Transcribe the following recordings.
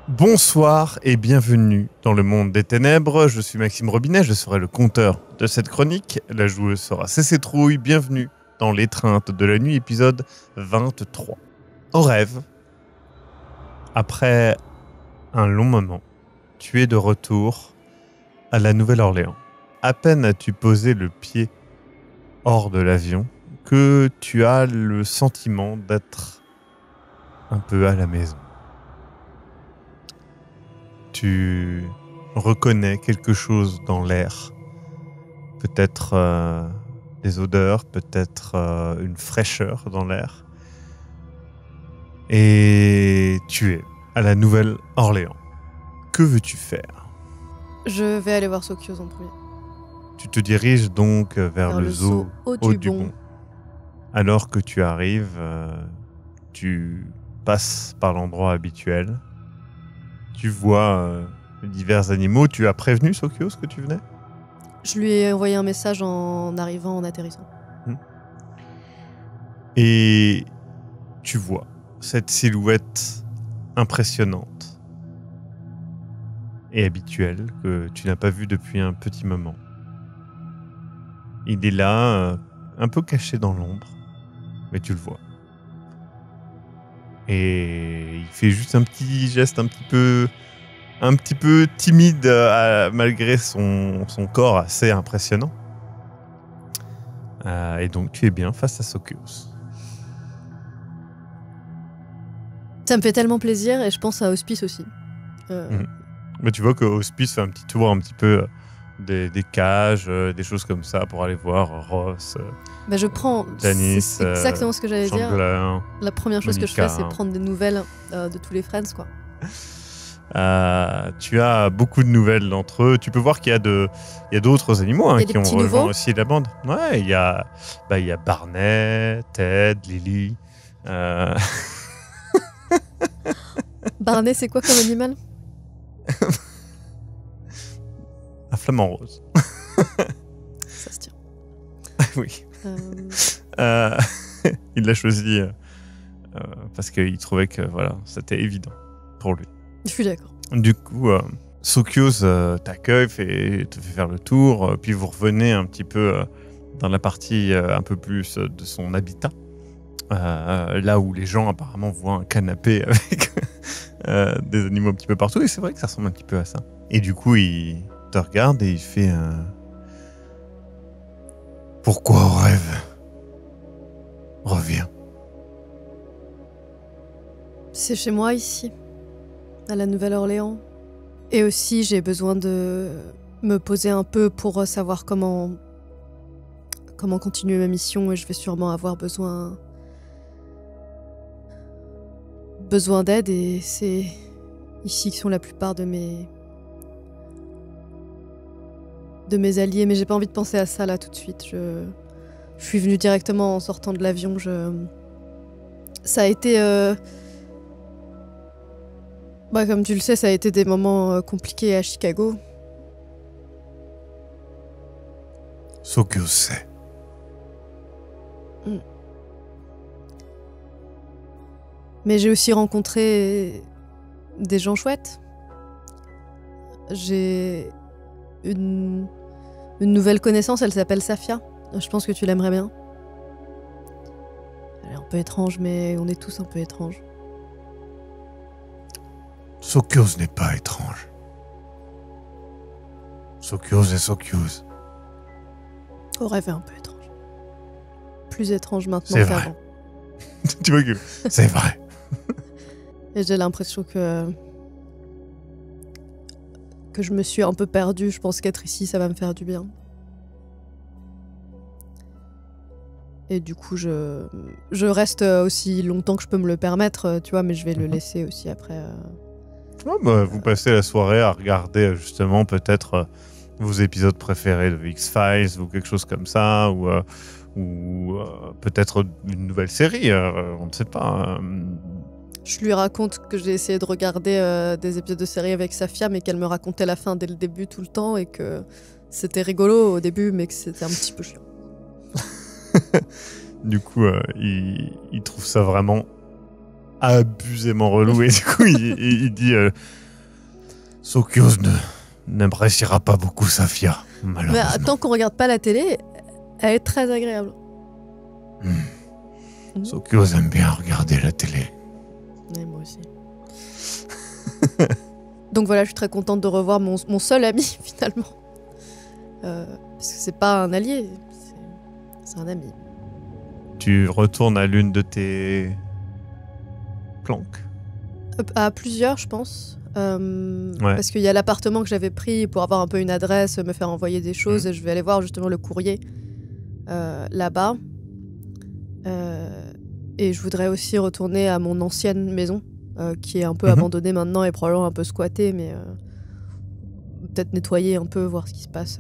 Bonsoir et bienvenue dans le monde des ténèbres. Je suis Maxime Robinet, je serai le conteur de cette chronique. La joueuse sera CC Trouille. Bienvenue dans l'étreinte de la nuit, épisode 23. Au rêve, après un long moment, tu es de retour à la Nouvelle-Orléans. À peine as-tu posé le pied hors de l'avion que tu as le sentiment d'être un peu à la maison. Tu reconnais quelque chose dans l'air. Peut-être des odeurs, peut-être une fraîcheur dans l'air. Et tu es à la Nouvelle-Orléans. Que veux-tu faire ? Je vais aller voir Sokios en premier. Tu te diriges donc vers le zoo Audubon. Alors que tu arrives, tu passes par l'endroit habituel. Tu vois divers animaux. Tu as prévenu Sokios que tu venais ? Je lui ai envoyé un message en arrivant, en atterrissant. Et tu vois cette silhouette impressionnante et habituelle que tu n'as pas vue depuis un petit moment. Il est là, un peu caché dans l'ombre, mais tu le vois. Et il fait juste un petit geste un petit peu timide malgré son corps assez impressionnant. Et donc tu es bien face à Sokios. Ça me fait tellement plaisir et je pense à Hospice aussi. Mais tu vois que Hospice fait un petit tour un petit peu des cages, des choses comme ça pour aller voir Ross, Je prends. Janice, c'est exactement ce que j'allais dire. Chandler. La première chose que je Monica, fais, c'est prendre des nouvelles de tous les Friends, quoi. Tu as beaucoup de nouvelles d'entre eux. Tu peux voir qu'il y a d'autres animaux qui ont rejoint nouveaux. aussi la bande. Ouais, il y a Barney, Ted, Lily. Barney, c'est quoi comme animal ? Un flamant rose. Ça se tient. Oui. Il l'a choisi parce qu'il trouvait que c'était évident pour lui. Je suis d'accord. Du coup, Sokios t'accueille, te fait faire le tour, puis vous revenez un petit peu dans la partie un peu plus de son habitat, là où les gens apparemment voient un canapé avec des animaux un petit peu partout, et c'est vrai que ça ressemble un petit peu à ça. Et du coup, il te regarde et il fait Pourquoi au rêve ? Reviens. C'est chez moi ici, à la Nouvelle-Orléans. Et aussi, j'ai besoin de me poser un peu pour savoir comment continuer ma mission, et je vais sûrement avoir besoin d'aide, et c'est ici que sont la plupart de mes alliés, mais j'ai pas envie de penser à ça là tout de suite. Je suis venue directement en sortant de l'avion. Ça a été comme tu le sais, ça a été des moments compliqués à Chicago. Sokios sait. Mais j'ai aussi rencontré des gens chouettes. J'ai une nouvelle connaissance, elle s'appelle Safia. Je pense que tu l'aimerais bien. Elle est un peu étrange, mais on est tous un peu étranges. Sokios n'est pas étrange. Sokios est Sokios. Au rêve est un peu étrange. Plus étrange maintenant C'est qu'avant. Tu vois que c'est vrai. Et j'ai l'impression que je me suis un peu perdue. Je pense qu'être ici, ça va me faire du bien. Et du coup, je reste aussi longtemps que je peux me le permettre, tu vois, mais je vais le laisser aussi après. Vous passez la soirée à regarder justement peut-être vos épisodes préférés de X-Files ou quelque chose comme ça, ou peut-être une nouvelle série, on ne sait pas. Je lui raconte que j'ai essayé de regarder des épisodes de série avec Safia, mais qu'elle me racontait la fin dès le début tout le temps, et que c'était rigolo au début, mais que c'était un petit peu chiant. Du coup, il trouve ça vraiment abusément relou. Et du coup, il dit Sokios n'appréciera pas beaucoup Safia, Mais malheureusement. tant qu'on regarde pas la télé, elle est très agréable. Sokios aime bien regarder la télé. Ouais, moi aussi. Donc voilà, je suis très contente de revoir mon seul ami, finalement. Parce que c'est pas un allié, c'est un ami. Tu retournes à l'une de tes planques. À plusieurs, je pense. Parce qu'il y a l'appartement que j'avais pris pour avoir un peu une adresse, me faire envoyer des choses, et je vais aller voir justement le courrier là-bas. Et je voudrais aussi retourner à mon ancienne maison, qui est un peu abandonnée maintenant et probablement un peu squattée, mais peut-être nettoyer un peu, voir ce qui se passe.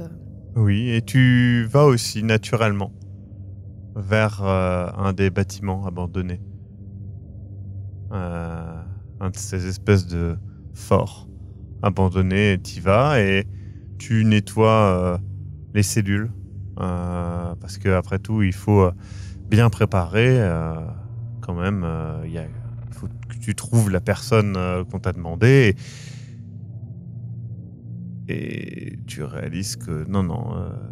Oui, et tu vas aussi naturellement vers un des bâtiments abandonnés. Un de ces espèces de forts abandonnés. Tu y vas et tu nettoies les cellules. Parce qu'après tout, il faut bien préparer. Quand même, il faut que tu trouves la personne qu'on t'a demandé. Et tu réalises que non,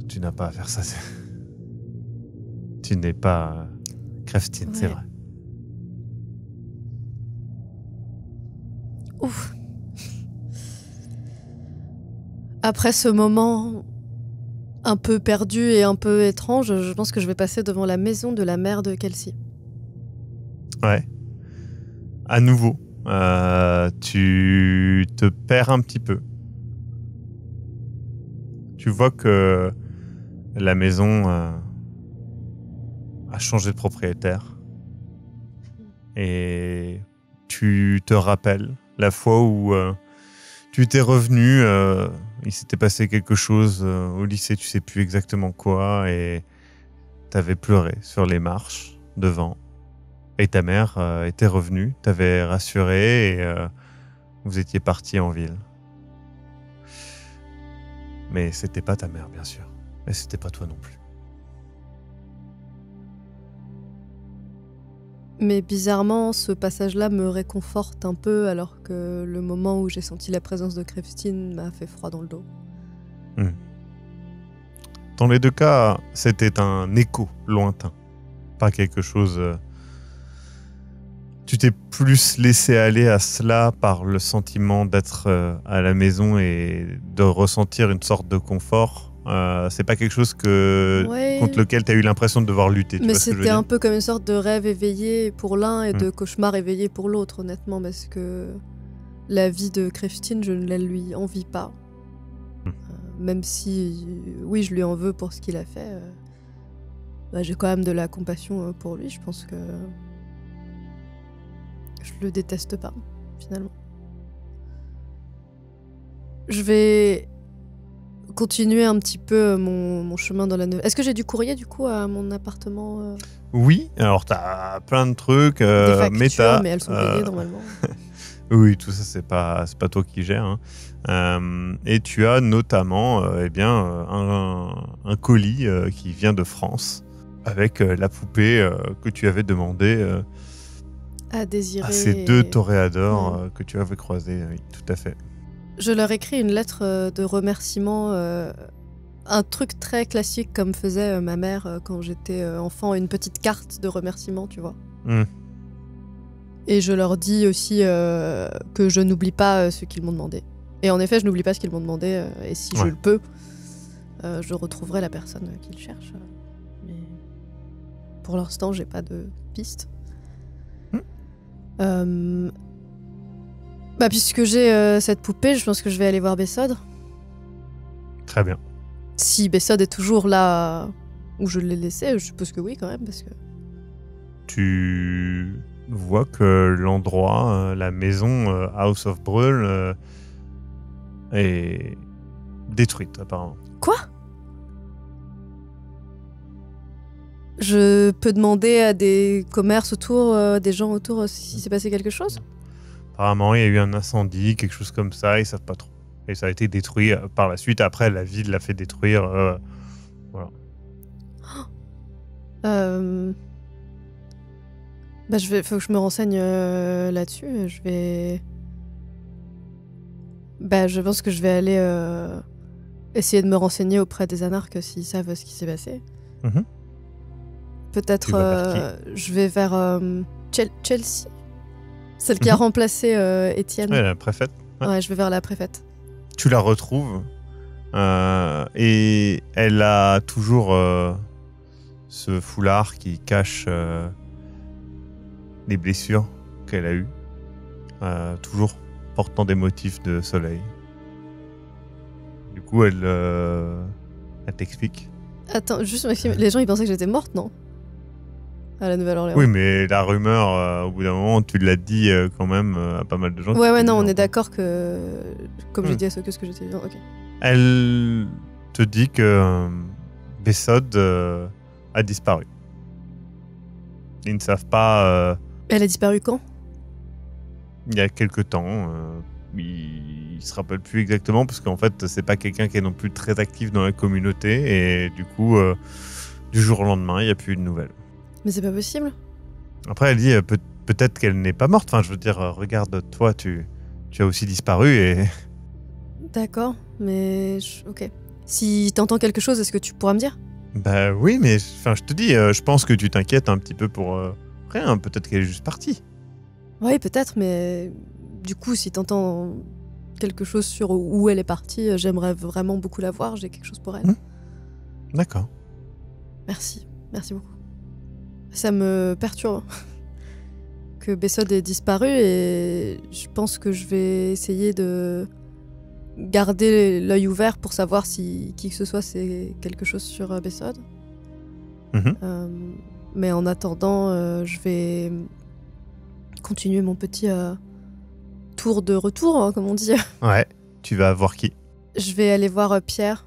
tu n'as pas à faire ça. Tu n'es pas Krefftine, c'est vrai. Ouf. Après ce moment un peu perdu et un peu étrange, je pense que je vais passer devant la maison de la mère de Kelsey. Ouais. À nouveau, tu te perds un petit peu. Tu vois que la maison a changé de propriétaire. Et tu te rappelles la fois où tu t'es revenu, il s'était passé quelque chose au lycée, tu sais plus exactement quoi, et t'avais pleuré sur les marches devant. Et ta mère était revenue, t'avait rassuré, et vous étiez partis en ville. Mais c'était pas ta mère, bien sûr. Et c'était pas toi non plus. Mais bizarrement, ce passage-là me réconforte un peu, alors que le moment où j'ai senti la présence de Krefftine m'a fait froid dans le dos. Dans les deux cas, c'était un écho lointain, pas quelque chose... Tu t'es plus laissé aller à cela par le sentiment d'être à la maison et de ressentir une sorte de confort. C'est pas quelque chose contre lequel tu as eu l'impression de devoir lutter. Mais c'était un peu comme une sorte de rêve éveillé pour l'un et de cauchemar éveillé pour l'autre, honnêtement, parce que la vie de Krefftine, je ne la lui envie pas. Même si, oui, je lui en veux pour ce qu'il a fait, j'ai quand même de la compassion pour lui. Je pense que je le déteste pas, finalement. Je vais continuer un petit peu mon chemin dans la nouvelle. Est-ce que j'ai du courrier, du coup, à mon appartement Oui, alors t'as plein de trucs, des factures, mais elles sont payées normalement. Oui, tout ça, c'est pas toi qui gères. Et tu as notamment un colis qui vient de France avec la poupée que tu avais demandé à désirer. À ces deux toréadors que tu avais croisés. Oui, tout à fait. Je leur écris une lettre de remerciement, un truc très classique comme faisait ma mère quand j'étais enfant, une petite carte de remerciement, tu vois. Et je leur dis aussi que je n'oublie pas ce qu'ils m'ont demandé. Et en effet, je n'oublie pas ce qu'ils m'ont demandé, et si je le peux, je retrouverai la personne qu'ils cherchent. Mais pour l'instant, j'ai pas de piste. Puisque j'ai cette poupée, je pense que je vais aller voir Bessod. Très bien. Si Bessod est toujours là où je l'ai laissé, je suppose que oui quand même, parce que... Tu vois que l'endroit, la maison House of Brûle est détruite apparemment. Quoi ? Je peux demander à des commerces autour, des gens autour, s'il s'est passé quelque chose ? Apparemment, il y a eu un incendie, quelque chose comme ça, ils savent pas trop. Et ça a été détruit par la suite. Après, la ville l'a fait détruire. Voilà. Bah, faut que je me renseigne là-dessus. Je pense que je vais aller essayer de me renseigner auprès des anarques s'ils savent ce qui s'est passé. Mhm. Peut-être Tu vas vers je vais vers Chelsea, celle qui a remplacé Étienne. Ouais, la préfète. Ouais, je vais vers la préfète. Tu la retrouves et elle a toujours ce foulard qui cache les blessures qu'elle a eues, toujours portant des motifs de soleil. Du coup, elle t'explique. Attends, juste Maxime, les gens ils pensaient que j'étais morte, non? À la Nouvelle-Orléans. Oui, mais la rumeur, au bout d'un moment, tu l'as dit quand même à pas mal de gens. Ouais, non, on est d'accord que, comme j'ai dit à Sokyo que j'étais vivant, ok. Elle te dit que Bessod a disparu. Ils ne savent pas... Elle a disparu quand? Il y a quelques temps. Il se rappelle plus exactement parce qu'en fait, c'est pas quelqu'un qui est non plus très actif dans la communauté et du coup, du jour au lendemain, il n'y a plus de nouvelles. Mais c'est pas possible. Après, elle dit peut-être qu'elle n'est pas morte. Enfin, je veux dire, regarde, toi, tu as aussi disparu et... D'accord, mais... Ok. Si t'entends quelque chose, est-ce que tu pourras me dire? Bah oui, mais enfin, je te dis, je pense que tu t'inquiètes un petit peu pour rien. Peut-être qu'elle est juste partie. Oui, peut-être, mais... Du coup, si t'entends quelque chose sur où elle est partie, j'aimerais vraiment beaucoup la voir. J'ai quelque chose pour elle. D'accord. Merci beaucoup. Ça me perturbe que Bessod ait disparu et je pense que je vais essayer de garder l'œil ouvert pour savoir si qui que ce soit sait quelque chose sur Bessod. Mais en attendant, je vais continuer mon petit tour de retour, hein, comme on dit. Ouais, tu vas voir qui? Je vais aller voir Pierre.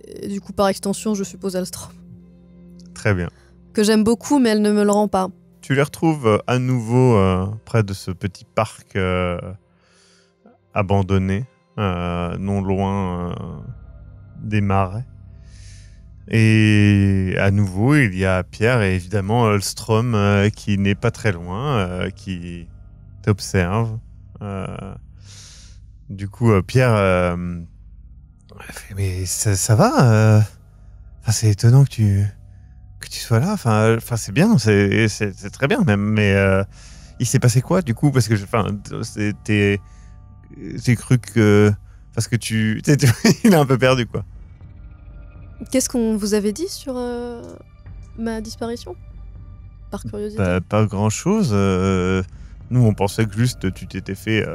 Et du coup, par extension, je suppose Alstrom. Très bien. Que j'aime beaucoup, mais elle ne me le rend pas. Tu les retrouves à nouveau près de ce petit parc abandonné, non loin des marais. Et à nouveau, il y a Pierre et évidemment Alstrom qui n'est pas très loin, qui t'observe. Du coup, Pierre fait, mais ça va enfin, c'est étonnant que tu sois là. Enfin c'est bien, c'est très bien même. Mais il s'est passé quoi du coup? Parce que j'ai cru que parce que il est un peu perdu quoi. Qu'est-ce qu'on vous avait dit sur ma disparition? Par curiosité. Pas grand chose. Nous on pensait que juste tu t'étais fait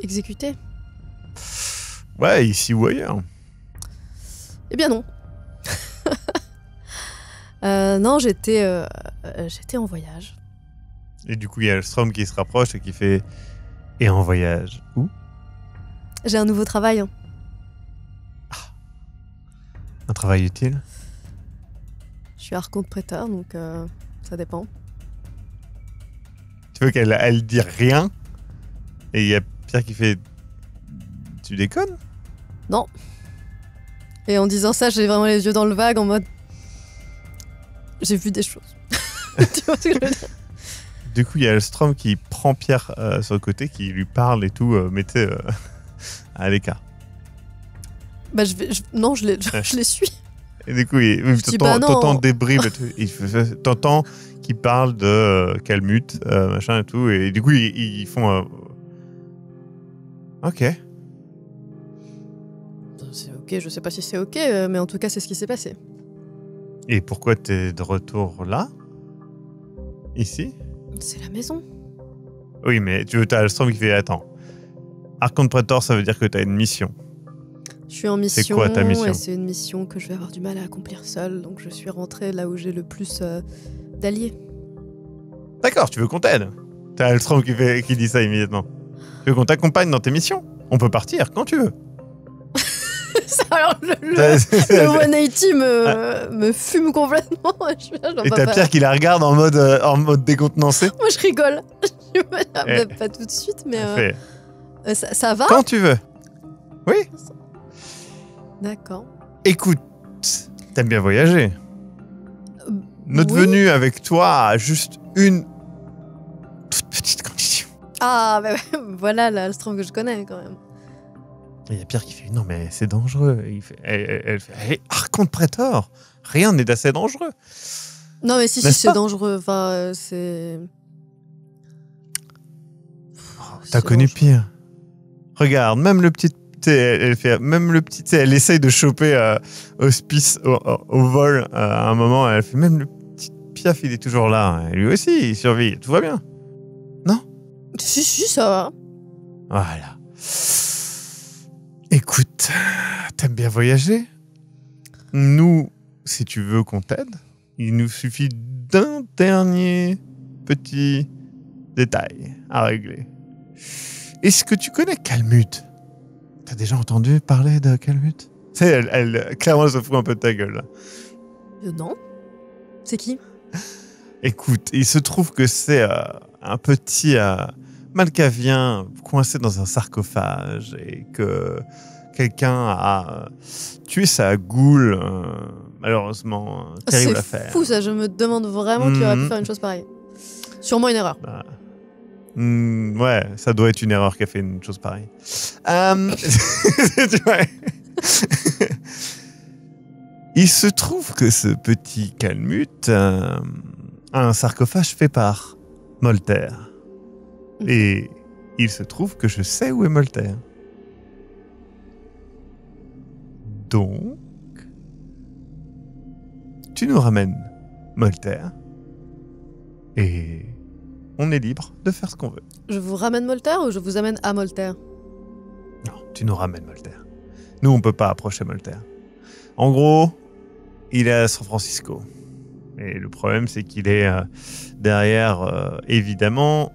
exécuter. Ouais, ici ou ailleurs. Eh bien non. Non, j'étais en voyage. Et du coup, il y a Alstrom qui se rapproche et qui fait... Et en voyage où? J'ai un nouveau travail. Hein. Un travail utile? Je suis archonte prêteur, donc ça dépend. Tu veux qu'elle dit rien? Et il y a Pierre qui fait... Tu déconnes? Non. Et en disant ça, j'ai vraiment les yeux dans le vague en mode... J'ai vu des choses. Tu vois ce que je veux dire? Du coup, il y a Alstrom qui prend Pierre sur le côté, qui lui parle et tout, mettez à l'écart. Bah, je les suis. Et du coup, t'entends des bribes. T'entends qu'ils parlent de Calmut, machin et tout. Et du coup, ils font... Ok. C'est ok, je sais pas si c'est ok, mais en tout cas, c'est ce qui s'est passé. Et pourquoi t'es de retour là? Ici? C'est la maison. Oui, mais t'as Alstrom qui fait... Attends. Archonte Praetor, ça veut dire que t'as une mission. Je suis en mission. C'est quoi ta mission? Et c'est une mission que je vais avoir du mal à accomplir seule, donc je suis rentrée là où j'ai le plus d'alliés. D'accord, tu veux qu'on t'aide? T'as Alstrom qui dit ça immédiatement. Tu veux qu'on t'accompagne dans tes missions? On peut partir quand tu veux. Alors, le 180 me fume complètement. Et t'as Pierre qui la regarde en mode décontenancé. Moi, je rigole. Pas tout de suite, mais ça va? Quand tu veux. Oui. D'accord. Écoute, t'aimes bien voyager? Notre venue avec toi a juste une toute petite condition. Ah, bah, voilà l'Alstrom que je connais quand même. Il y a Pierre qui fait non mais c'est dangereux. Elle fait Archonte Prétor, rien n'est assez dangereux. Non mais si c'est dangereux. Enfin c'est. T'as connu pire. Regarde, même le petit. Elle essaye de choper Hospice au vol à un moment. Elle fait même le petit Piaf, il est toujours là. Et lui aussi, il survit. Tout va bien. Non ? Si, ça va. Voilà. Écoute, t'aimes bien voyager ? Nous, si tu veux qu'on t'aide, il nous suffit d'un dernier petit détail à régler. Est-ce que tu connais Kalmuth ? T'as déjà entendu parler de Kalmuth ? Tu sais, elle clairement se fout un peu de ta gueule. Là. Non. C'est qui ? Écoute, il se trouve que c'est un petit Malkavien coincé dans un sarcophage et que quelqu'un a tué sa goule. Malheureusement, terrible affaire. C'est fou ça, je me demande vraiment qui aurait pu faire une chose pareille. Sûrement une erreur. Bah. Ouais, ça doit être une erreur qui a fait une chose pareille. Il se trouve que ce petit Kalmuth a un sarcophage fait par Molter. Et il se trouve que je sais où est Molter. Donc, tu nous ramènes Molter et on est libre de faire ce qu'on veut. Je vous ramène Molter ou je vous amène à Molter ? Non, tu nous ramènes Molter. Nous, on peut pas approcher Molter. En gros, il est à San Francisco. Et le problème, c'est qu'il est derrière, évidemment,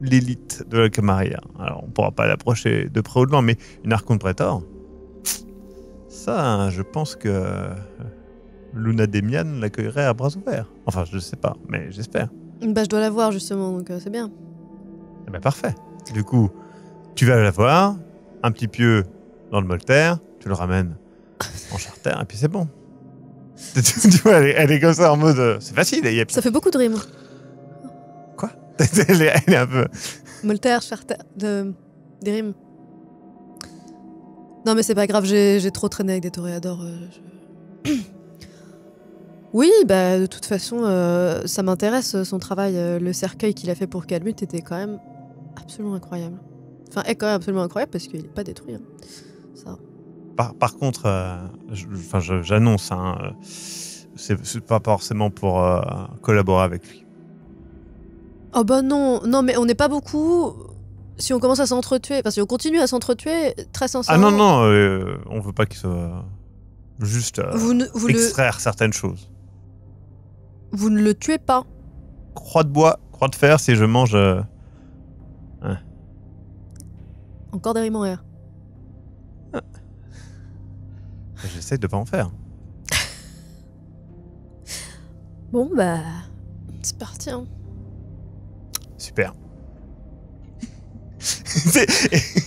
l'élite de la Camarilla. Alors, on pourra pas l'approcher de près ou de loin, mais une Archonte Prétor, ça, je pense que Luna Demian l'accueillerait à bras ouverts. Enfin, je sais pas, mais j'espère. Bah, je dois la voir, justement, donc c'est bien. Eh ben, parfait. Du coup, tu vas la voir, un petit pieu dans le Molter, tu le ramènes en charter, et puis c'est bon. Tu vois, elle est comme ça en mode... c'est facile. Ça fait beaucoup de rimes. Quoi ? elle est un peu... Molter, charter... Des rimes. Non, mais c'est pas grave, j'ai trop traîné avec des toréadors. Oui, bah, de toute façon, ça m'intéresse, son travail. Le cercueil qu'il a fait pour Kalmuth était quand même absolument incroyable. Enfin, est quand même absolument incroyable parce qu'il n'est pas détruit. Hein. Ça. Par contre, j'annonce, hein, c'est pas forcément pour collaborer avec lui. Oh bah non, mais on n'est pas beaucoup. Si on commence à s'entretuer, enfin si on continue à s'entretuer, très sincèrement... Ah non, on veut pas qu'il soit juste extraire certaines choses. Vous ne le tuez pas. Croix de bois, croix de fer, si je mange... Hein. Encore des rimes en R. J'essaie de pas en faire. Bon, bah... c'est parti, hein. Super.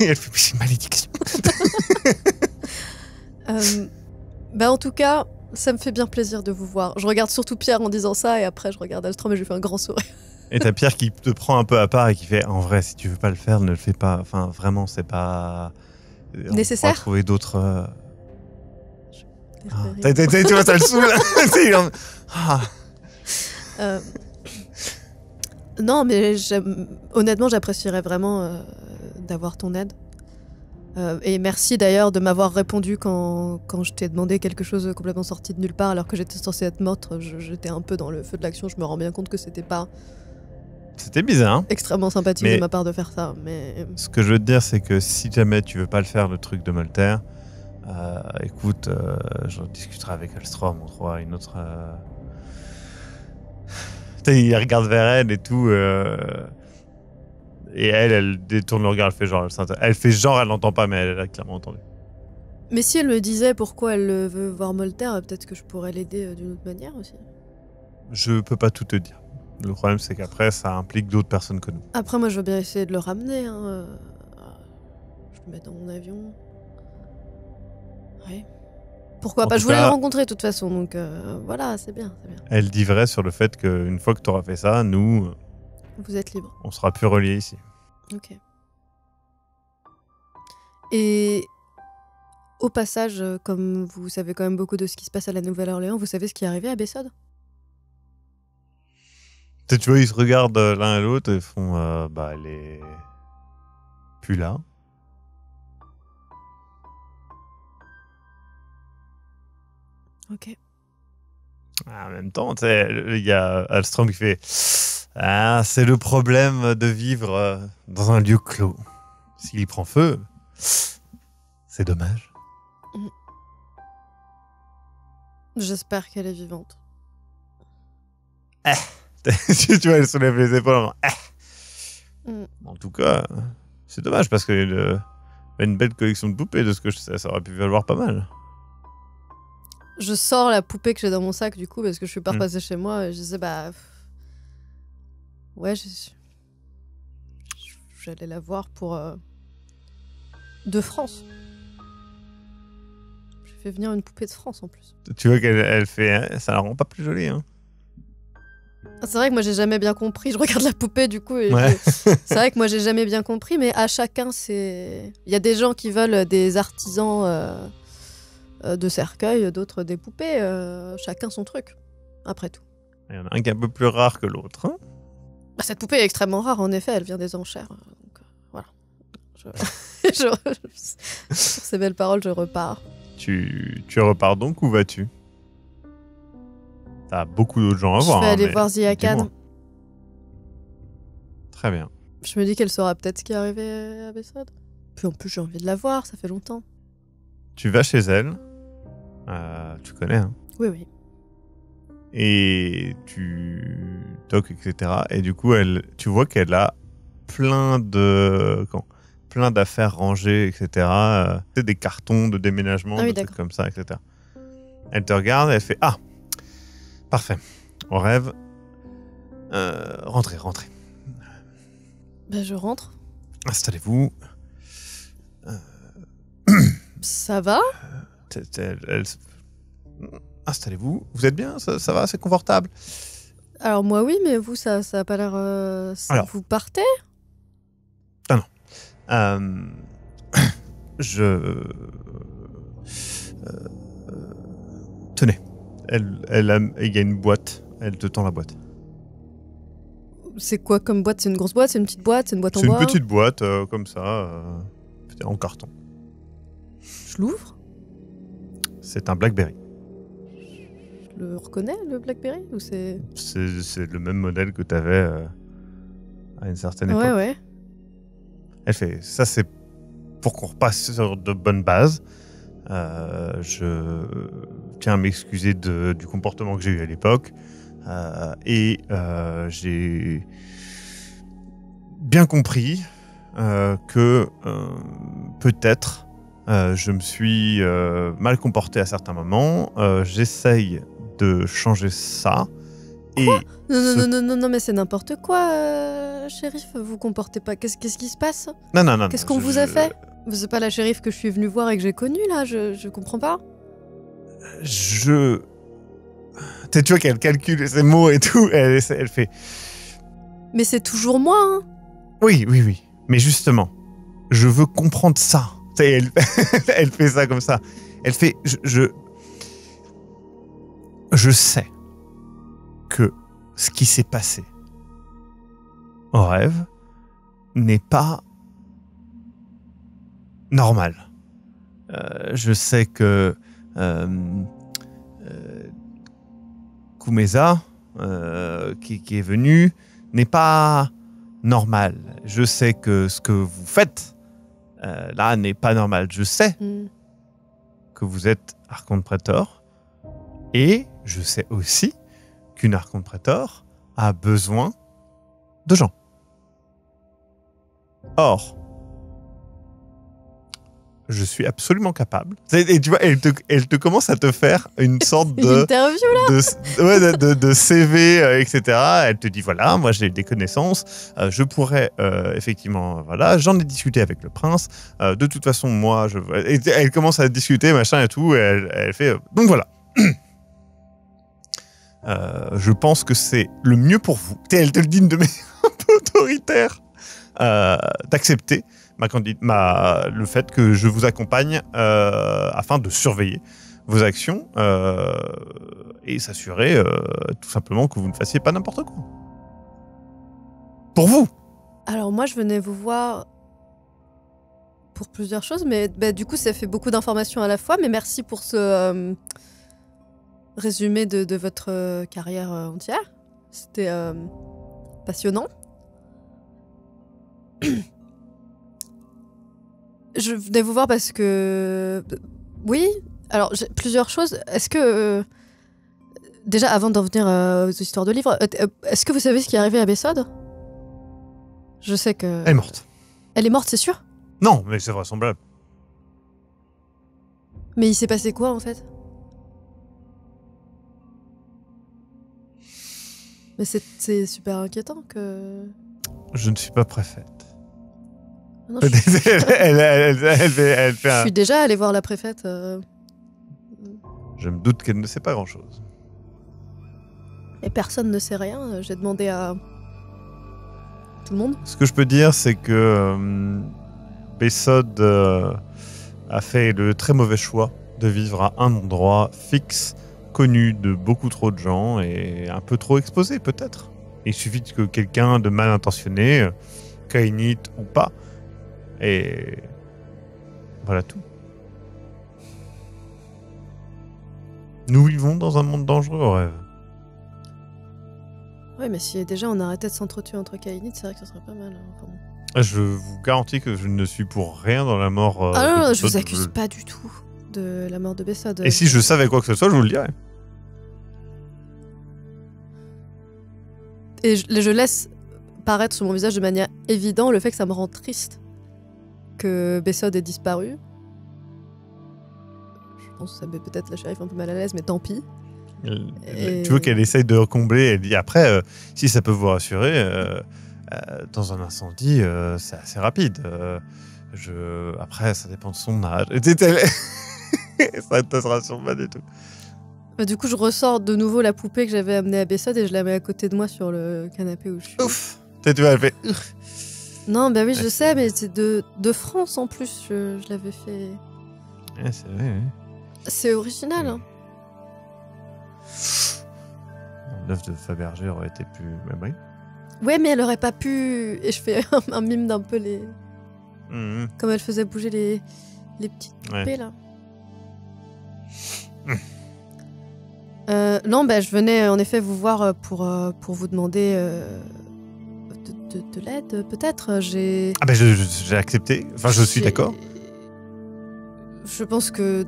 Elle fait c'est une malédiction. Bah en tout cas, ça me fait bien plaisir de vous voir. Je regarde surtout Pierre en disant ça et après je regarde Alstrom et je lui fais un grand sourire. Et t'as Pierre qui te prend un peu à part et qui fait en vrai, si tu veux pas le faire, ne le fais pas. Enfin, vraiment, c'est pas nécessaire. On va trouver d'autres. Tu vois, ça le saoule. Non, mais honnêtement, j'apprécierais vraiment d'avoir ton aide. Et merci d'ailleurs de m'avoir répondu quand je t'ai demandé quelque chose complètement sorti de nulle part alors que j'étais censée être morte. J'étais un peu dans le feu de l'action. Je me rends bien compte que c'était pas... C'était bizarre. Extrêmement sympathique de ma part de faire ça. Mais... Ce que je veux te dire, c'est que si jamais tu veux pas le faire, le truc de Molter, écoute, j'en discuterai avec Alstrom. On trouvera une autre... Il regarde vers elle et tout. Et elle détourne le regard. Elle fait genre, elle n'entend pas, mais elle a clairement entendu. Mais si elle me disait pourquoi elle veut voir Molter, peut-être que je pourrais l'aider d'une autre manière aussi. Je peux pas tout te dire. Le problème, c'est qu'après, ça implique d'autres personnes que nous. Après, moi, je veux bien essayer de le ramener. Hein. Je le mets dans mon avion. Ouais. Pourquoi pas? Je voulais le rencontrer de toute façon, donc voilà, c'est bien, c'est bien. Elle dit vrai sur le fait qu'une fois que tu auras fait ça, nous... Vous êtes libre. On sera plus reliés ici. Ok. Et au passage, comme vous savez quand même beaucoup de ce qui se passe à la Nouvelle-Orléans, vous savez ce qui est arrivé à Bessode? Tu vois, ils se regardent l'un et l'autre et font bah, elle est plus là. Ok. En même temps, tu sais, il y a Alstrom qui fait ah, c'est le problème de vivre dans un lieu clos. S'il y prend feu, c'est dommage. J'espère qu'elle est vivante. Tu vois, elle soulève les épaules. En tout cas, c'est dommage parce qu'il y a une belle collection de poupées, de ce que je sais, ça aurait pu valoir pas mal. Je sors la poupée que j'ai dans mon sac du coup parce que je suis pas repassée chez moi et je disais bah ouais j'allais la voir pour de France. J'ai fait venir une poupée de France en plus. Tu vois qu'elle fait hein, ça la rend pas plus jolie hein. C'est vrai que moi j'ai jamais bien compris, je regarde la poupée du coup et c'est vrai que moi j'ai jamais bien compris mais à chacun c'est il y a des gens qui veulent des artisans de cercueil, d'autres des poupées, chacun son truc, après tout. Il y en a un qui est un peu plus rare que l'autre. Hein bah, cette poupée est extrêmement rare, en effet, elle vient des enchères. Donc, voilà. Sur ces belles paroles, je repars. Tu repars donc, où vas-tu? T'as beaucoup d'autres gens à voir. Je vais aller voir Ziakan. Très bien. Je me dis qu'elle saura peut-être ce qui est arrivé à Bessode. Puis en plus, j'ai envie de la voir, ça fait longtemps. Tu vas chez elle. Tu connais, hein? Oui, oui. Et tu toques, etc. Et du coup, tu vois qu'elle a plein d'affaires rangées, etc. Des cartons de déménagement, des trucs comme ça, etc. Elle te regarde et elle fait ah, parfait. On rêve. Rentrez. Ben, je rentre. Installez-vous. Ça va? Installez-vous. Vous êtes bien? Ça va? C'est confortable? Alors moi oui, mais vous, ça a pas l'air... Alors, vous partez? Ah non. Tenez. Il y a une boîte. Elle te tend la boîte. C'est quoi comme boîte? C'est une grosse boîte? C'est une petite boîte? C'est une boîte en bois? C'est une petite boîte, comme ça, en carton. Je l'ouvre? C'est un Blackberry. Je le reconnais, le Blackberry? Ou c'est le même modèle que tu avais à une certaine époque. Ouais. Elle fait, ça c'est pour qu'on repasse sur de bonnes bases. Je tiens à m'excuser du comportement que j'ai eu à l'époque. Et j'ai bien compris que peut-être je me suis mal comporté à certains moments. J'essaye de changer ça. Quoi? Non, mais c'est n'importe quoi, shérif. Vous comportez pas. Qu'est-ce qui se passe? Non. Qu'est-ce qu'on vous a fait? C'est pas la shérif que je suis venue voir et que j'ai connue, là. Je comprends pas. Tu vois qu'elle calcule ses mots et tout. Elle fait... Mais c'est toujours moi, hein. Oui. Mais justement, je veux comprendre ça. Elle fait ça comme ça. Elle fait... Je sais que ce qui s'est passé en rêve n'est pas normal. Je sais que Kumeza, qui est venu, n'est pas normal. Je sais que ce que vous faites là n'est pas normal. Je sais que vous êtes Archonte Praetor et je sais aussi qu'une Archonte Praetor a besoin de gens. Or, Je suis absolument capable. Et tu vois, elle te commence à te faire une sorte Une interview, là de CV, etc. Elle te dit, voilà, moi j'ai des connaissances, je pourrais, effectivement, voilà, j'en ai discuté avec le prince, de toute façon, moi, et elle commence à discuter, machin et tout, et elle fait, donc voilà. Je pense que c'est le mieux pour vous. Elle te le dit de manière un peu autoritaire, d'accepter le fait que je vous accompagne afin de surveiller vos actions et s'assurer tout simplement que vous ne fassiez pas n'importe quoi. Pour vous. Alors moi, je venais vous voir pour plusieurs choses, mais du coup, ça fait beaucoup d'informations à la fois, mais merci pour ce résumé de votre carrière entière. C'était passionnant. Je venais vous voir parce que... Oui, alors j'ai plusieurs choses. Est-ce que... déjà, avant d'en venir aux histoires de livres, est-ce que vous savez ce qui est arrivé à Bessode ? Je sais que... Elle est morte. Elle est morte, c'est sûr ? Non, mais c'est vraisemblable. Mais il s'est passé quoi, en fait ? Mais c'est super inquiétant que... Je ne suis pas préfète. Non, elle fait je suis déjà allée voir la préfète. Je me doute qu'elle ne sait pas grand-chose. Et personne ne sait rien. J'ai demandé à tout le monde. Ce que je peux dire, c'est que Bessode a fait le très mauvais choix de vivre à un endroit fixe, connu de beaucoup trop de gens et un peu trop exposé peut-être. Il suffit que quelqu'un de mal intentionné, caïnite ou pas, et voilà tout. Nous vivons dans un monde dangereux au rêve. Ouais, mais si déjà on arrêtait de s'entretuer entre caïnites, c'est vrai que ce serait pas mal. Je vous garantis que je ne suis pour rien dans la mort. Non, je vous accuse pas du tout de la mort de Bessode. Et si je savais quoi que ce soit, je vous le dirais. Et je laisse paraître sur mon visage de manière évidente le fait que ça me rend triste que Bessode ait disparu. Je pense que ça met peut-être la shérif un peu mal à l'aise, mais tant pis. Tu vois qu'elle essaye de recombler. Elle dit après, si ça peut vous rassurer, dans un incendie, c'est assez rapide. Après, ça dépend de son âge. Ça ne te rassure pas du tout. Du coup, je ressors de nouveau la poupée que j'avais amenée à Bessode et je la mets à côté de moi sur le canapé où je suis. Ouf. Tu vois, elle fait... Non, bah oui, je sais, mais c'est de France en plus. Je l'avais fait... Ouais, c'est vrai, oui. C'est original, hein. L'œuf de Fabergé aurait été plus... oui. Ouais, mais elle aurait pas pu... Et je fais un mime d'un peu les... Comme elle faisait bouger les petites poupées, là. Non, bah, je venais en effet vous voir pour vous demander de l'aide, peut-être. J'ai accepté. Enfin, je suis d'accord. Je pense que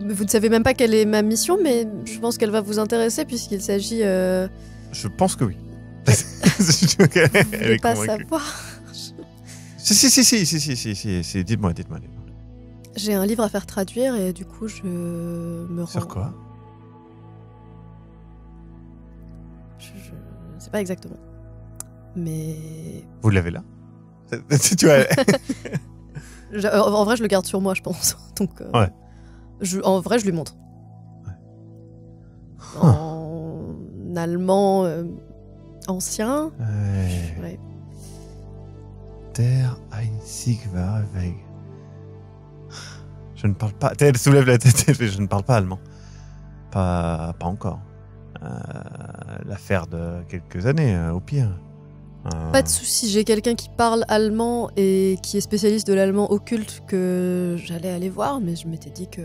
vous ne savez même pas quelle est ma mission, mais je pense qu'elle va vous intéresser puisqu'il s'agit... Je pense que oui. Vous voulez pas savoir. Si. Dites-moi. J'ai un livre à faire traduire et du coup, je me rends... Sur quoi ? Je ne sais pas exactement. Mais... Vous l'avez là ? Tu vois... En vrai, je le garde sur moi, je pense. Donc, ouais. En vrai, je lui montre. Ouais. En allemand ancien. Ouais. Der einzig wahre Weg. Je ne parle pas... Elle soulève la tête, je ne parle pas allemand. Pas encore. L'affaire de quelques années, au pire. Pas de souci, j'ai quelqu'un qui parle allemand et qui est spécialiste de l'allemand occulte que j'allais aller voir, mais je m'étais dit que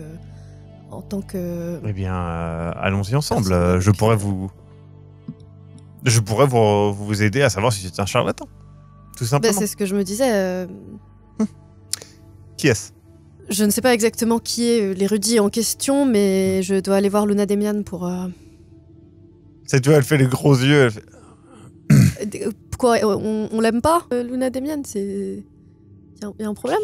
en tant que... Eh bien, allons-y ensemble. Je pourrais vous aider à savoir si c'est un charlatan. Tout simplement. C'est ce que je me disais. Qui est-ce ? Je ne sais pas exactement qui est l'érudit en question, mais je dois aller voir Luna Demian pour... Tu vois, elle fait les gros yeux. Elle fait... Quoi, on l'aime pas, Luna Demian? Il y a un problème?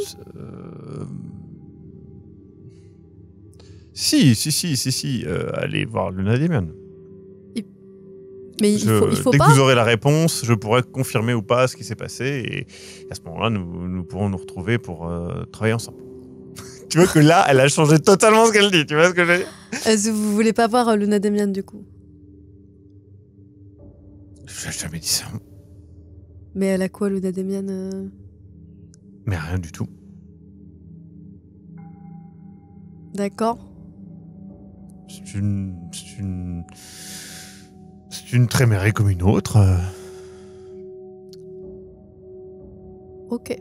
Si. Allez voir Luna Demian. Mais il faut dès pas. que vous aurez la réponse, je pourrai confirmer ou pas ce qui s'est passé. Et à ce moment-là, nous pourrons nous retrouver pour travailler ensemble. Tu vois que là, elle a changé totalement ce qu'elle dit. Tu vois ce que j'ai dit? Est-ce que vous voulez pas voir Luna Demian du coup? Je n'ai jamais dit ça. Mais elle a quoi, Luna Demian Mais rien du tout. D'accord. C'est une trémérée comme une autre. Ok.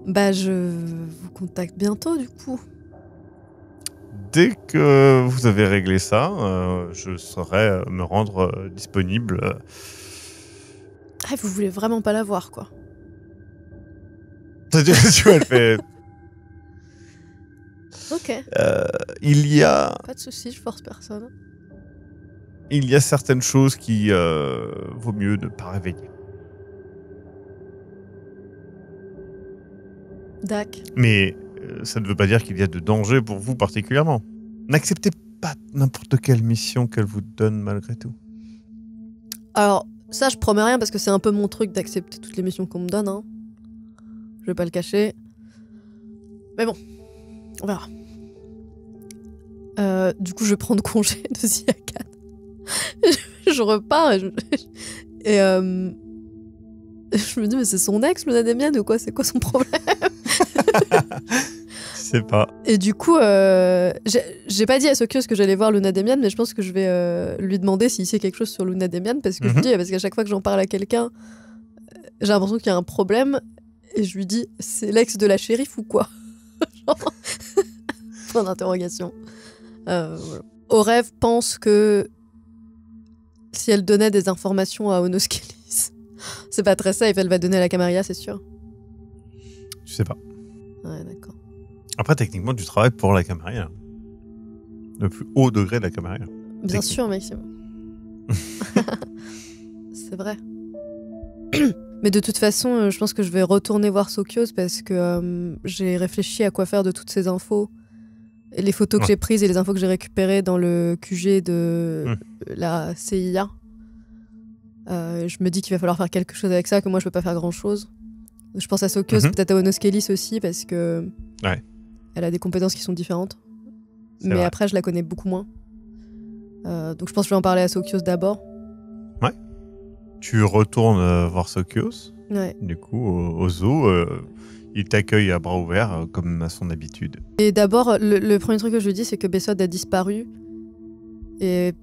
Je vous contacte bientôt du coup. Dès que vous avez réglé ça, je saurai me rendre disponible. Ah, vous voulez vraiment pas la voir, quoi. C'est-à-dire, tu vois, elle fait... Ok. Il y a Pas de soucis, je force personne. certaines choses qui vaut mieux ne pas réveiller. Dac. Mais ça ne veut pas dire qu'il y a de danger pour vous particulièrement. N'acceptez pas n'importe quelle mission qu'elle vous donne malgré tout. Alors, ça, je promets rien parce que c'est un peu mon truc d'accepter toutes les missions qu'on me donne. Hein. Je vais pas le cacher. Mais bon, on verra. Du coup, je vais prendre congé de Ziakan. Je repars et je me dis, mais c'est son ex, Luna Demian, ou quoi? C'est quoi son problème? Je sais pas. Et du coup, j'ai pas dit à Sokios que j'allais voir Luna Demian, mais je pense que je vais lui demander s'il sait quelque chose sur Luna Demian, parce que je lui dis, parce qu'à chaque fois que j'en parle à quelqu'un, j'ai l'impression qu'il y a un problème, et je lui dis, c'est l'ex de la shérif ou quoi? Genre, point d'interrogation. Voilà. Orev pense que si elle donnait des informations à Onoskelis, c'est pas très safe, elle va donner à la Camarilla, c'est sûr. Je sais pas. Ouais, d'accord. Après, techniquement, tu travailles pour la Camarilla. Le plus haut degré de la Camarilla. Bien sûr, Maxime. C'est vrai. Mais de toute façon, je pense que je vais retourner voir Sokios parce que j'ai réfléchi à quoi faire de toutes ces infos. Et les photos que j'ai prises et les infos que j'ai récupérées dans le QG de la CIA. Je me dis qu'il va falloir faire quelque chose avec ça, que moi je peux pas faire grand chose. Je pense à Sokios, peut-être à Onoskelis aussi, parce que elle a des compétences qui sont différentes. Mais vrai. Après, je la connais beaucoup moins. Donc je pense que je vais en parler à Sokios d'abord. Ouais. Tu retournes voir Sokios. Ouais. Du coup, au zoo, il t'accueille à bras ouverts, comme à son habitude. Et d'abord, le premier truc que je lui dis, c'est que Bessod a disparu. Et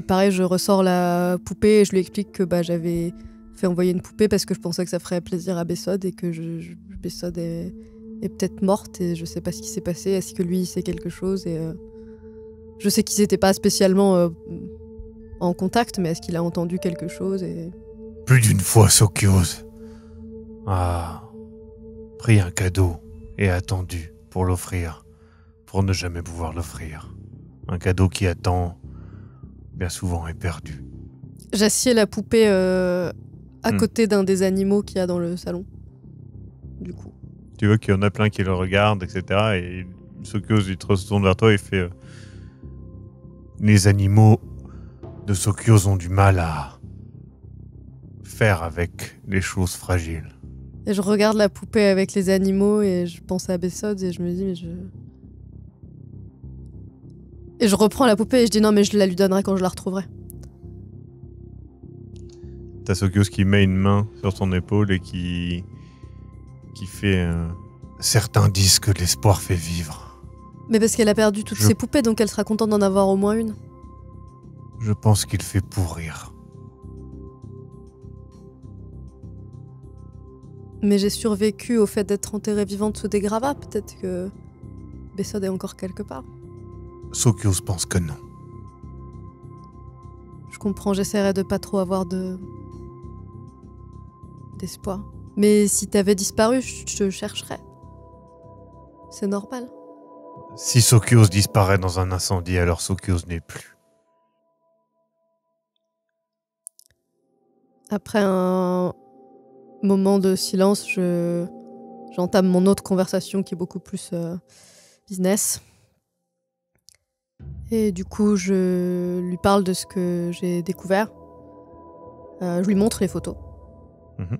pareil, je ressors la poupée et je lui explique que j'avais fait envoyer une poupée parce que je pensais que ça ferait plaisir à Bessod et que Bessod est peut-être morte et je sais pas ce qui s'est passé. Est-ce que lui, il sait quelque chose? Et je sais qu'ils étaient pas spécialement en contact, mais est-ce qu'il a entendu quelque chose? Plus d'une fois, Sokios a pris un cadeau et attendu pour l'offrir, pour ne jamais pouvoir l'offrir. Un cadeau qui attend, bien souvent, est perdu. J'assieds la poupée à côté d'un des animaux qu'il y a dans le salon. Du coup. Tu vois qu'il y en a plein qui le regardent, etc. Et Sokios, il se retourne vers toi et fait les animaux de Sokios ont du mal à faire avec les choses fragiles. Et je regarde la poupée avec les animaux et je pense à Bessod et je me dis, Et je reprends la poupée et je dis non, mais je la lui donnerai quand je la retrouverai. T'as Sokios qui met une main sur ton épaule et qui fait... Certains disent que l'espoir fait vivre. Mais parce qu'elle a perdu toutes ses poupées, donc elle sera contente d'en avoir au moins une. Je pense qu'il fait pourrir. Mais j'ai survécu au fait d'être enterrée vivante sous des gravats. Peut-être que Bessod est encore quelque part. Sokios pense que non. Je comprends, j'essaierai de pas trop avoir d'espoir. Mais si t'avais disparu, je te chercherais. C'est normal. Si Sokios disparaît dans un incendie, alors Sokios n'est plus. Après un moment de silence, je j'entame mon autre conversation qui est beaucoup plus business. Et du coup, je lui parle de ce que j'ai découvert. Je lui montre les photos. Mhm.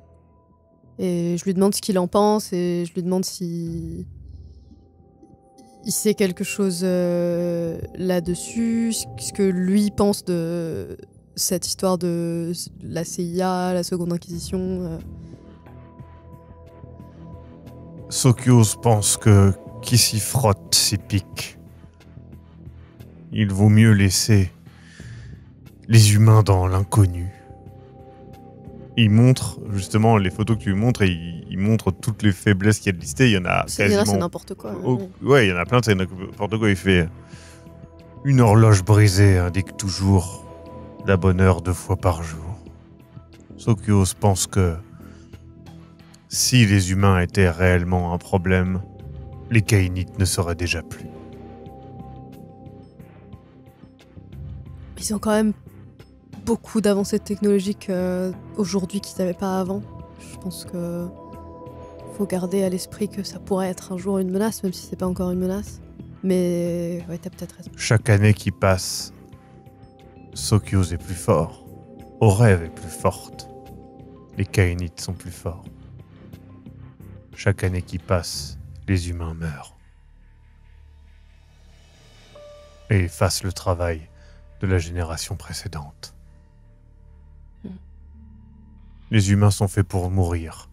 Et je lui demande ce qu'il en pense et je lui demande si il sait quelque chose là-dessus, ce que lui pense de cette histoire de la CIA, la Seconde Inquisition. Sokios pense que qui s'y frotte s'y pique. Il vaut mieux laisser les humains dans l'inconnu. Il montre justement les photos que tu lui montres et il montre toutes les faiblesses qu'il y a de listées. Il y en a quasiment... c'est n'importe quoi. Ouais, il y en a plein, c'est n'importe quoi. Il fait une horloge brisée indique toujours la bonne heure 2 fois par jour. Sokios pense que si les humains étaient réellement un problème, les Kainites ne seraient déjà plus. Ils ont quand même beaucoup d'avancées technologiques aujourd'hui qu'ils n'avaient pas avant. Je pense que faut garder à l'esprit que ça pourrait être un jour une menace, même si c'est pas encore une menace. Mais ouais, t'as peut-être raison. Chaque année qui passe, Sokios est plus fort. Orev est plus forte. Les Kainites sont plus forts. Chaque année qui passe, les humains meurent. Et effacent le travail de la génération précédente. Les humains sont faits pour mourir.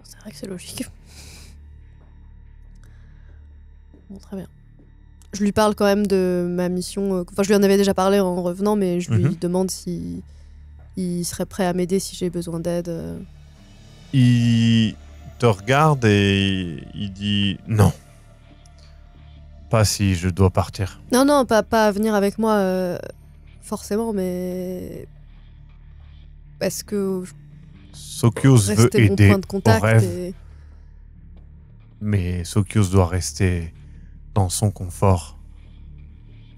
C'est vrai que c'est logique. Bon, très bien. Je lui parle quand même de ma mission. Enfin, je lui en avais déjà parlé en revenant, mais je lui demande si il serait prêt à m'aider si j'ai besoin d'aide. Il te regarde et il dit non. Pas si je dois partir. Non, pas venir avec moi forcément, mais parce que Sokios veut rester mon aider point de contact Orev, mais Sokios doit rester dans son confort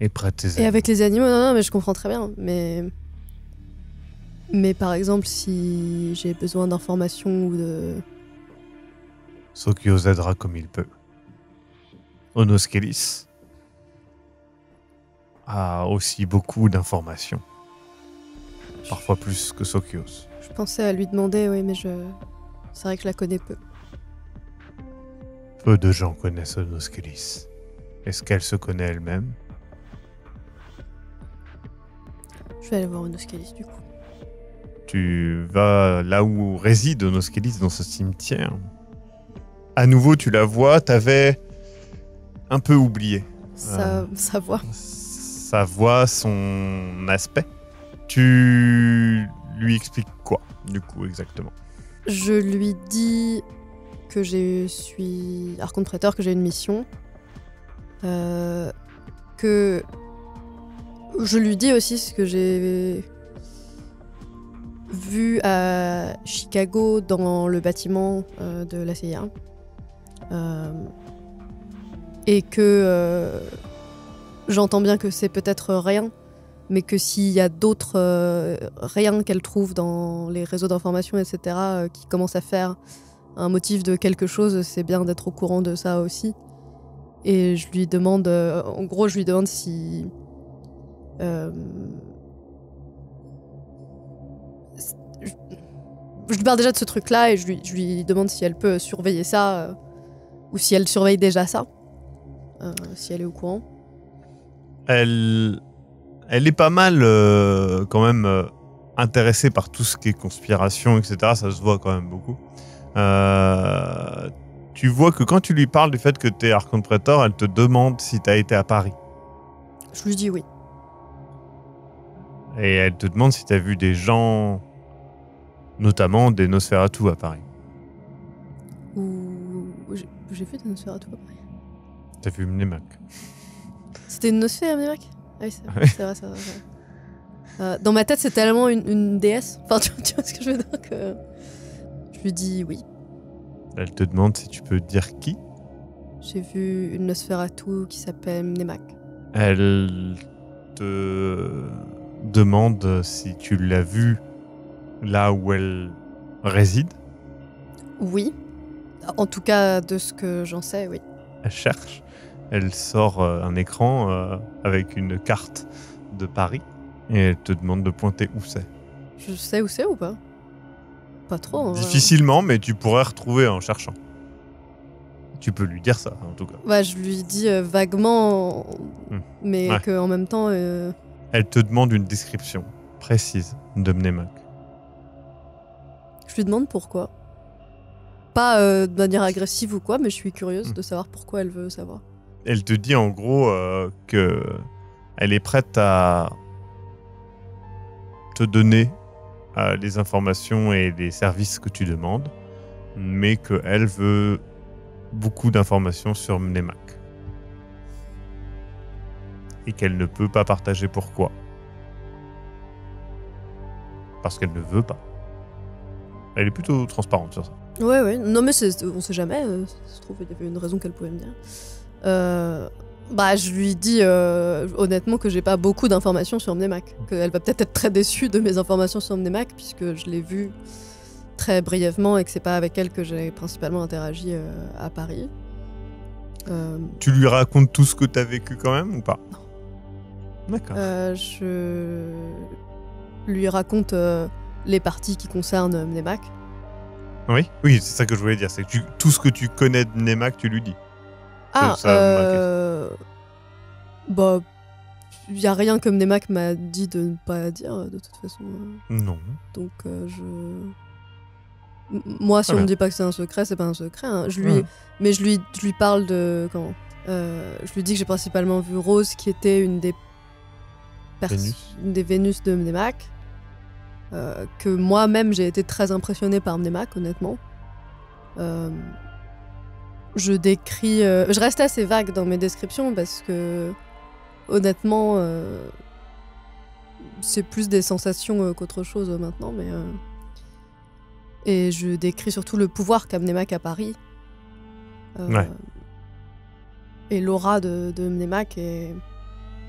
et près de ses et amis. avec les animaux. Non, mais je comprends très bien. Mais par exemple, si j'ai besoin d'informations ou de... Sokios aidera comme il peut. Onoskelis a aussi beaucoup d'informations. Parfois plus que Sokios. Je pensais à lui demander, oui, mais c'est vrai que je la connais peu. Peu de gens connaissent Onoskelis. Est-ce qu'elle se connaît elle-même? Je vais aller voir Onoskelis du coup. Tu vas là où réside Onoskelis, dans ce cimetière. À nouveau, tu la vois, t'avais un peu oublié. Sa voix. Sa voix, son aspect. Tu lui expliques quoi, du coup, exactement? Je lui dis que je suis archonte prêteur, que j'ai une mission. Que je lui dis aussi ce que j'ai vu à Chicago dans le bâtiment de la CIA. Et que j'entends bien que c'est peut-être rien, mais que s'il y a d'autres rien qu'elle trouve dans les réseaux d'information, etc., qui commencent à faire un motif de quelque chose, c'est bien d'être au courant de ça aussi. Et je lui demande, en gros, je lui demande si... je lui parle déjà de ce truc-là et je lui demande si elle peut surveiller ça ou si elle surveille déjà ça, si elle est au courant. Elle est pas mal quand même intéressée par tout ce qui est conspiration, etc. Ça se voit quand même beaucoup. Tu vois que quand tu lui parles du fait que t'es archonte prêteur, elle te demande si t'as été à Paris. Je lui dis oui. Et elle te demande si t'as vu des gens, notamment des Nosferatu à Paris. J'ai vu des Nosferatu à Paris. T'as vu Mnemak. C'était une Nosferatu, Mnemak? Ah oui, c'est vrai. Dans ma tête, c'est tellement une déesse. Enfin, tu vois ce que je veux dire, que je lui dis oui. Elle te demande si tu peux dire qui. J'ai vu une Nosferatu qui s'appelle Mnemak. Elle te demande si tu l'as vu là où elle réside. Oui. En tout cas, de ce que j'en sais, oui. Elle cherche. Elle sort un écran avec une carte de Paris et elle te demande de pointer où c'est. Je sais où c'est ou pas? Pas trop. Difficilement, mais tu pourrais retrouver en cherchant. Tu peux lui dire ça, en tout cas. Bah, je lui dis vaguement, mais Ouais. qu'en même temps... Elle te demande une description précise de Mnemak. Je lui demande pourquoi. Pas de manière agressive ou quoi, mais je suis curieuse de savoir pourquoi elle veut savoir. Elle te dit en gros que elle est prête à te donner les informations et les services que tu demandes, mais qu'elle veut beaucoup d'informations sur Mnemak. Et qu'elle ne peut pas partager pourquoi. Parce qu'elle ne veut pas. Elle est plutôt transparente sur ça. Ouais. Non, mais on sait jamais. Ça se trouve, il y avait une raison qu'elle pouvait me dire. Bah, je lui dis honnêtement que j'ai pas beaucoup d'informations sur Mnemak. Qu'elle va peut-être être très déçue de mes informations sur Mnemak, puisque je l'ai vue très brièvement et que c'est pas avec elle que j'ai principalement interagi à Paris. Tu lui racontes tout ce que t'as vécu quand même ou pas? Non. D'accord. Je lui raconte les parties qui concernent Mnemak. Oui, c'est ça que je voulais dire. C'est que tout ce que tu connais de Mnemak, tu lui dis. Ah, ça bah, il y a rien que Mnemak m'a dit de ne pas dire, de toute façon. Non. Donc, moi, si on me dit pas que c'est un secret, c'est pas un secret. Hein. Mais je lui parle de... Comment je lui dis que j'ai principalement vu Rose, qui était une des Vénus de Mnemak. Que moi-même, j'ai été très impressionnée par Mnemak, honnêtement. Je décris... je reste assez vague dans mes descriptions parce que, honnêtement, c'est plus des sensations qu'autre chose maintenant. Mais, et je décris surtout le pouvoir qu'a Mnemak à Paris. Et l'aura de Mnemak. Et...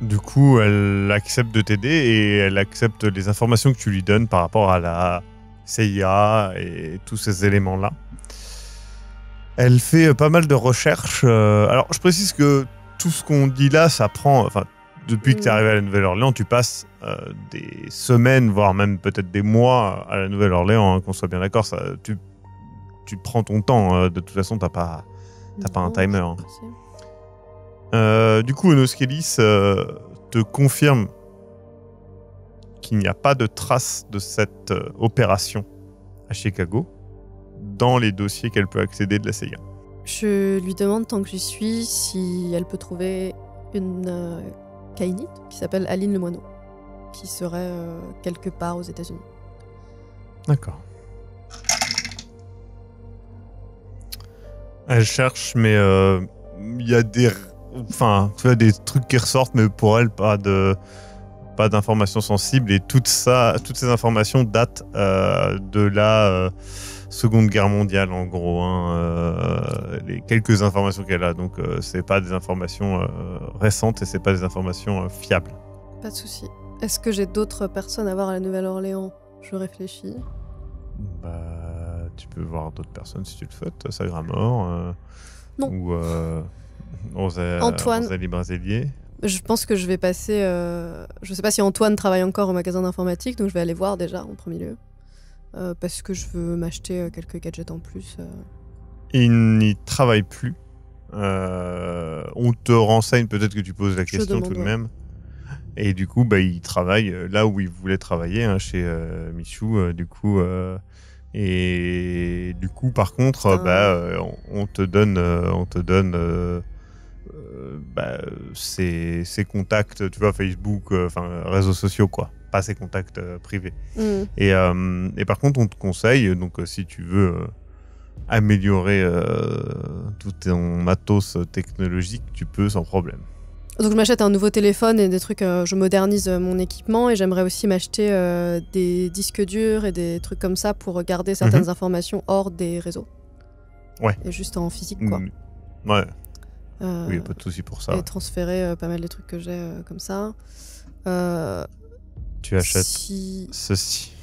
Du coup, elle accepte de t'aider et elle accepte les informations que tu lui donnes par rapport à la CIA et tous ces éléments-là. Elle fait pas mal de recherches. Alors, je précise que tout ce qu'on dit là, ça prend... Enfin, depuis que tu es arrivé à la Nouvelle-Orléans, tu passes des semaines, voire même peut-être des mois à la Nouvelle-Orléans, hein, qu'on soit bien d'accord. Tu prends ton temps. De toute façon, t'as pas un timer. Du coup, Onoskelis te confirme qu'il n'y a pas de trace de cette opération à Chicago dans les dossiers qu'elle peut accéder de la CIA. Je lui demande, tant que j'y suis, si elle peut trouver une Kainite qui s'appelle Aline Lemoineau, qui serait quelque part aux États-Unis. D'accord. Elle cherche, mais il y a des trucs qui ressortent, mais pour elle, pas d'informations sensibles. Et toutes ces informations datent de la Seconde Guerre mondiale, en gros. Les quelques informations qu'elle a. Donc, c'est pas des informations récentes et c'est pas des informations fiables. Pas de souci. Est-ce que j'ai d'autres personnes à voir à la Nouvelle-Orléans? Je réfléchis. Bah, tu peux voir d'autres personnes si tu le souhaites. Sagramore. Non. Ou Antoine. Rosalie Braselier. Je pense que je vais passer... je sais pas si Antoine travaille encore au magasin d'informatique, donc je vais aller voir déjà en premier lieu. Parce que je veux m'acheter quelques gadgets en plus. Il n'y travaille plus. On te renseigne, peut-être que tu poses la question tout de même. Et du coup, il travaille là où il voulait travailler, hein, chez Michou. Et du coup, par contre, on te donne ses contacts, tu vois, Facebook, réseaux sociaux, quoi. Pas ses contacts privés. Et par contre, on te conseille, donc si tu veux améliorer tout ton matos technologique, tu peux sans problème. Donc je m'achète un nouveau téléphone et des trucs, je modernise mon équipement et j'aimerais aussi m'acheter des disques durs et des trucs comme ça pour garder certaines informations hors des réseaux. Ouais. Et juste en physique, quoi. Ouais. Oui, pas de souci pour ça. Et transférer pas mal des trucs que j'ai comme ça. Tu achètes ceci.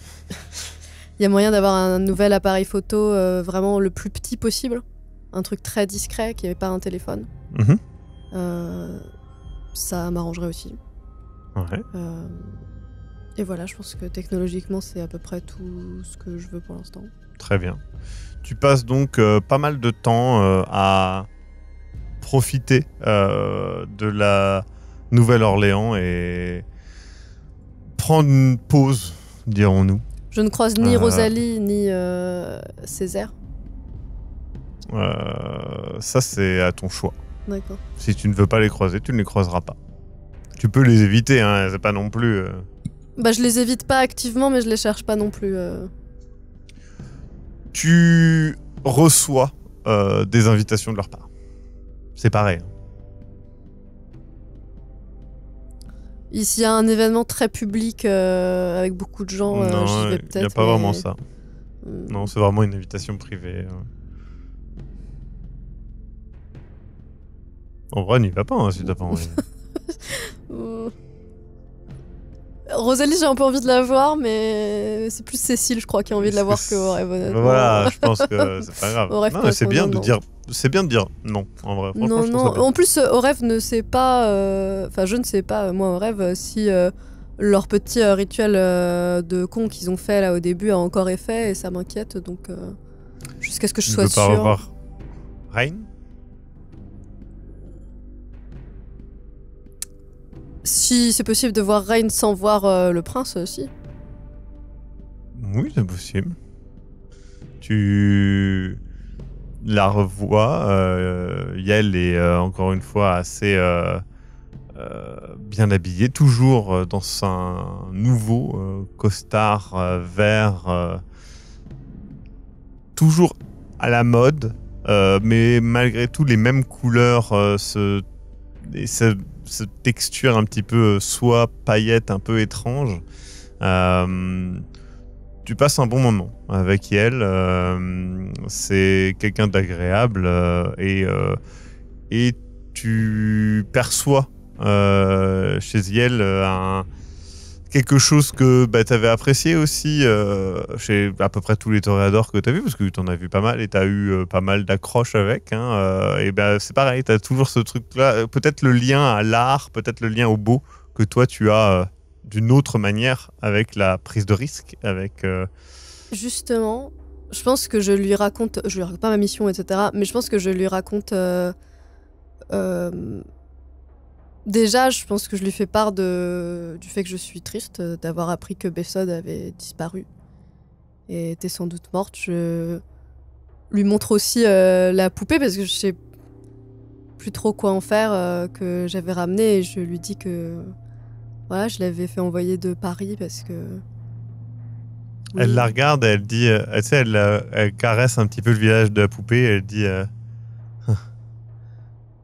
Il y a moyen d'avoir un nouvel appareil photo vraiment le plus petit possible. Un truc très discret qui n'est pas un téléphone. Ça m'arrangerait aussi. Ouais. Et voilà, je pense que technologiquement, c'est à peu près tout ce que je veux pour l'instant. Très bien. Tu passes donc pas mal de temps à profiter de la Nouvelle-Orléans et prendre une pause, dirons-nous. Je ne croise ni Rosalie ni Césaire. Ça, c'est à ton choix. D'accord. Si tu ne veux pas les croiser, tu ne les croiseras pas. Tu peux les éviter, hein, c'est pas non plus... Bah, je les évite pas activement, mais je les cherche pas non plus. Tu reçois des invitations de leur part. C'est pareil. Ici, il y a un événement très public avec beaucoup de gens. J'y vais peut-être. Il n'y a pas vraiment ça. Non, c'est vraiment une invitation privée. En vrai, n'y va pas hein, si t'as pas envie. Rosalie, j'ai un peu envie de la voir, mais c'est plus Cécile, je crois, qui a envie de la voir que Orève, honnêtement. Voilà, je pense que c'est pas grave. Orève, non, c'est bien de dire. C'est bien de dire non, en vrai. Non, non. En plus, Orève ne sait pas. Enfin, je ne sais pas, moi, Orève, si leur petit rituel de con qu'ils ont fait là au début a encore effet, et ça m'inquiète, donc jusqu'à ce que je sois sûre. Tu veux pas revoir Rain ? Si c'est possible de voir Rain sans voir le prince aussi. Oui, c'est possible. Tu la revois. Yael est encore une fois assez bien habillée, toujours dans un nouveau costard vert, toujours à la mode, mais malgré tout les mêmes couleurs, cette texture un petit peu soie, paillette, un peu étrange. Tu passes un bon moment avec elle. C'est quelqu'un d'agréable et tu perçois chez Yael quelque chose que tu avais apprécié aussi chez à peu près tous les toréadors que tu as vus, parce que tu en as vu pas mal et tu as eu pas mal d'accroches avec. Et c'est pareil, tu as toujours ce truc-là, peut-être le lien à l'art, peut-être le lien au beau que toi tu as d'une autre manière avec la prise de risque. Justement, je pense que je lui raconte pas ma mission, etc., mais je pense que je lui raconte... Déjà, je pense que je lui fais part du fait que je suis triste d'avoir appris que Bessod avait disparu et était sans doute morte. Je lui montre aussi la poupée parce que je sais plus trop quoi en faire, que j'avais ramenée, et je lui dis que voilà, je l'avais fait envoyer de Paris parce que... Oui. Elle la regarde et elle dit... tu sais, elle caresse un petit peu le visage de la poupée et elle dit...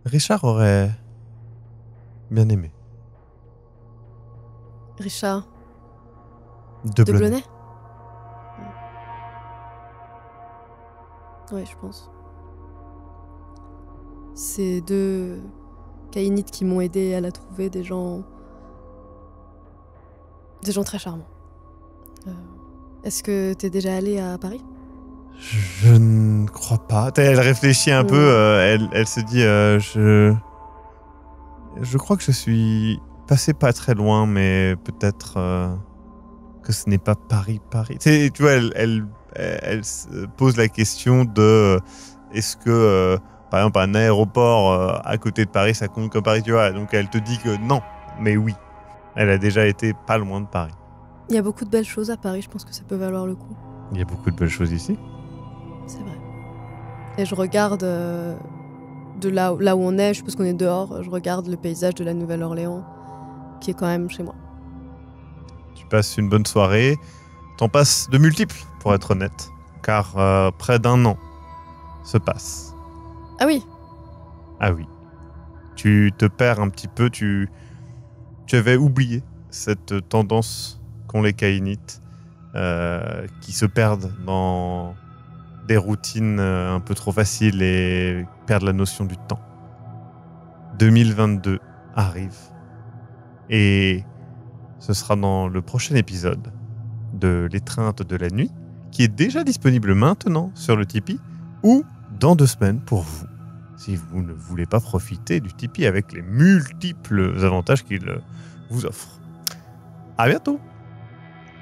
Richard aurait... bien aimé. Richard de Blonay. Oui, je pense. C'est deux Caïnites qui m'ont aidé à la trouver, des gens très charmants. Est-ce que t'es déjà allé à Paris ? Je ne crois pas. Elle réfléchit un peu, elle se dit je crois que je suis passé pas très loin, mais peut-être que ce n'est pas Paris. Tu vois, elle se pose la question de est-ce que, par exemple, un aéroport à côté de Paris, ça compte comme Paris, tu vois. Donc elle te dit que non, mais oui. Elle a déjà été pas loin de Paris. Il y a beaucoup de belles choses à Paris, je pense que ça peut valoir le coup. Il y a beaucoup de belles choses ici. C'est vrai. Et je regarde... de là où on est, je suppose qu'on est dehors, je regarde le paysage de la Nouvelle-Orléans, qui est quand même chez moi. Tu passes une bonne soirée. T'en passes de multiples, pour être honnête, car près d'1 an se passe. Ah oui. Ah oui. Tu te perds un petit peu, tu avais oublié cette tendance qu'ont les Caïnites, qui se perdent dans des routines un peu trop faciles et perdent la notion du temps. 2022 arrive et ce sera dans le prochain épisode de L'étreinte de la nuit qui est déjà disponible maintenant sur le Tipeee ou dans 2 semaines pour vous, si vous ne voulez pas profiter du Tipeee avec les multiples avantages qu'il vous offre. À bientôt.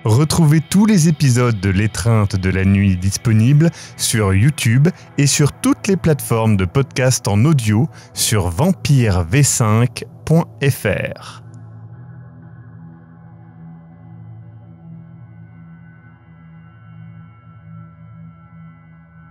Retrouvez tous les épisodes de l'Étreinte de la nuit disponibles sur YouTube et sur toutes les plateformes de podcast en audio sur vampirv5.fr.